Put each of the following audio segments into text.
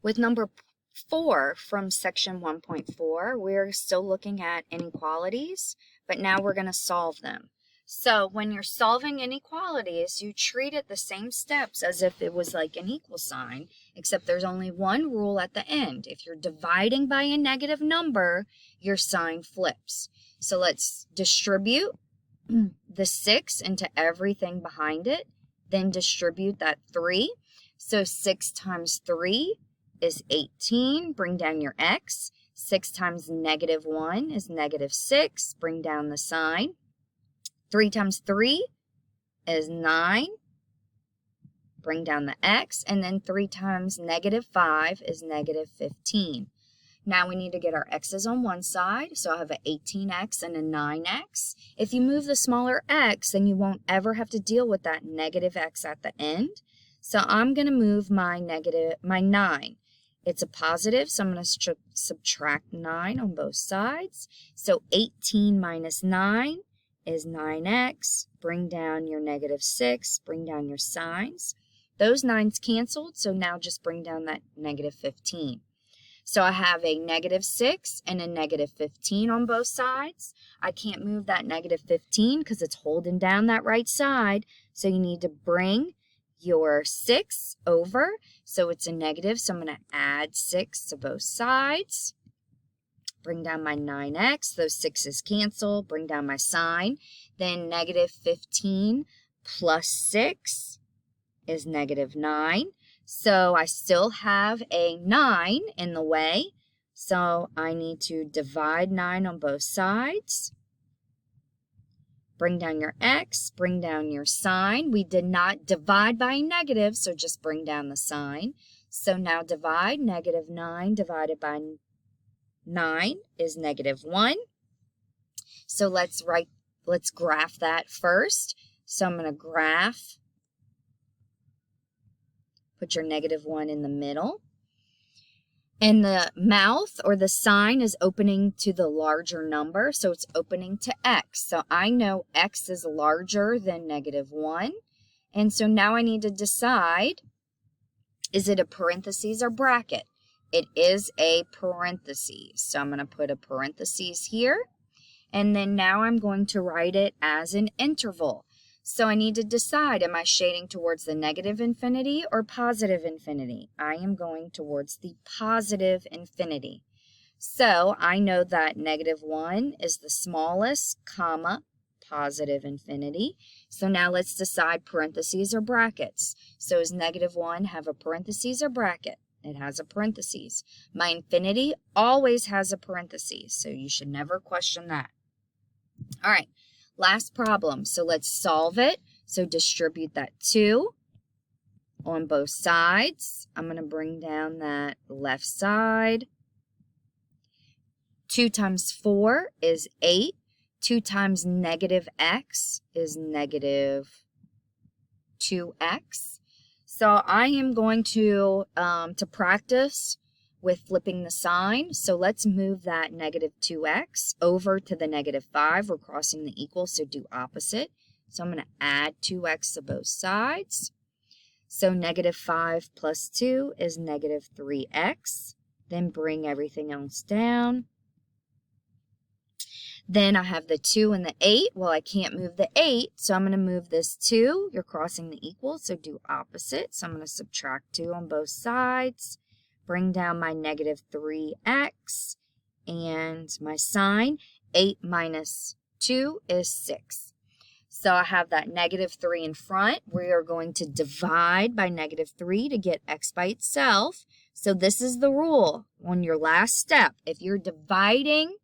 With number 4 from section 1.4, we're still looking at inequalities, but now we're going to solve them. So when you're solving inequalities, you treat it the same steps as if it was like an equal sign, except there's only one rule at the end. If you're dividing by a negative number, your sign flips. So let's distribute the 6 into everything behind it, then distribute that 3. So 6 times 3 is 18. Bring down your x. 6 times negative 1 is negative 6. Bring down the sign. 3 times 3 is 9. Bring down the x. And then 3 times negative 5 is negative 15. Now we need to get our x's on one side. So I have an 18x and a 9x. If you move the smaller x, then you won't ever have to deal with that negative x at the end. So I'm going to move my 9. It's a positive, so I'm going to subtract 9 on both sides. So 18 minus 9 is 9x. Bring down your negative 6. Bring down your signs. Those 9's canceled, so now just bring down that negative 15. So I have a negative 6 and a negative 15 on both sides. I can't move that negative 15 because it's holding down that right side. So you need to bring your 6 over. So it's a negative, so I'm going to add 6 to both sides. Bring down my 9x. Those 6's cancel. Bring down my sign. Then negative 15 plus 6 is negative 9. So I still have a 9 in the way. So I need to divide 9 on both sides. Bring down your x, bring down your sign. We did not divide by a negative, so just bring down the sign. So now divide. Negative 9 divided by 9 is negative 1. So let's graph that first. So I'm going to graph. Put your negative 1 in the middle. And the mouth or the sign is opening to the larger number, so it's opening to x. So I know x is larger than negative 1. And so now I need to decide, is it a parentheses or bracket? It is a parentheses. So I'm going to put a parentheses here. And then now I'm going to write it as an interval. So I need to decide, am I shading towards the negative infinity or positive infinity? I am going towards the positive infinity. So I know that negative 1 is the smallest, comma, positive infinity. So now let's decide parentheses or brackets. So does negative 1 have a parentheses or bracket? It has a parentheses. My infinity always has a parentheses, so you should never question that. All right. Last problem, so let's solve it. So distribute that 2 on both sides. I'm going to bring down that left side. 2 times 4 is 8. 2 times negative x is negative 2x. So I am going to practice with flipping the sign. So let's move that negative 2x over to the negative 5. We're crossing the equal, so do opposite. So I'm going to add 2x to both sides. So negative 5 plus 2 is negative 3x. Then bring everything else down. Then I have the 2 and the 8. Well, I can't move the 8, so I'm going to move this 2. You're crossing the equal, so do opposite. So I'm going to subtract 2 on both sides. Bring down my negative 3x and my sign. 8 minus 2 is 6. So I have that negative 3 in front. We are going to divide by negative 3 to get x by itself. So this is the rule on your last step. If you're dividing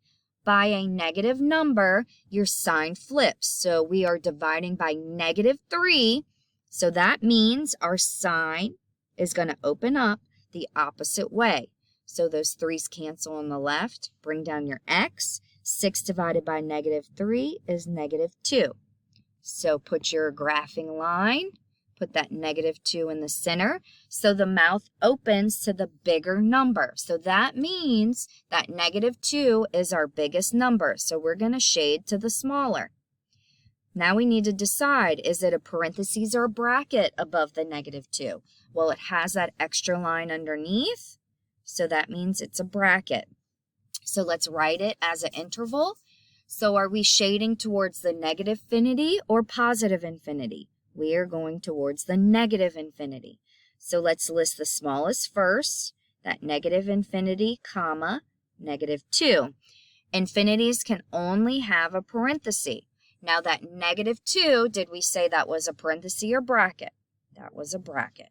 by a negative number, your sign flips. So we are dividing by negative 3. So that means our sign is going to open up the opposite way. So those 3's cancel on the left. Bring down your x. 6 divided by negative 3 is negative 2. So put your graphing line. Put that negative 2 in the center. So the mouth opens to the bigger number. So that means that negative 2 is our biggest number. So we're going to shade to the smaller. Now we need to decide, is it a parentheses or a bracket above the negative 2? Well, it has that extra line underneath. So that means it's a bracket. So let's write it as an interval. So are we shading towards the negative infinity or positive infinity? We are going towards the negative infinity. So let's list the smallest first, that negative infinity, comma, -2. Infinities can only have a parenthesis. Now that -2, did we say that was a parenthesis or bracket? That was a bracket.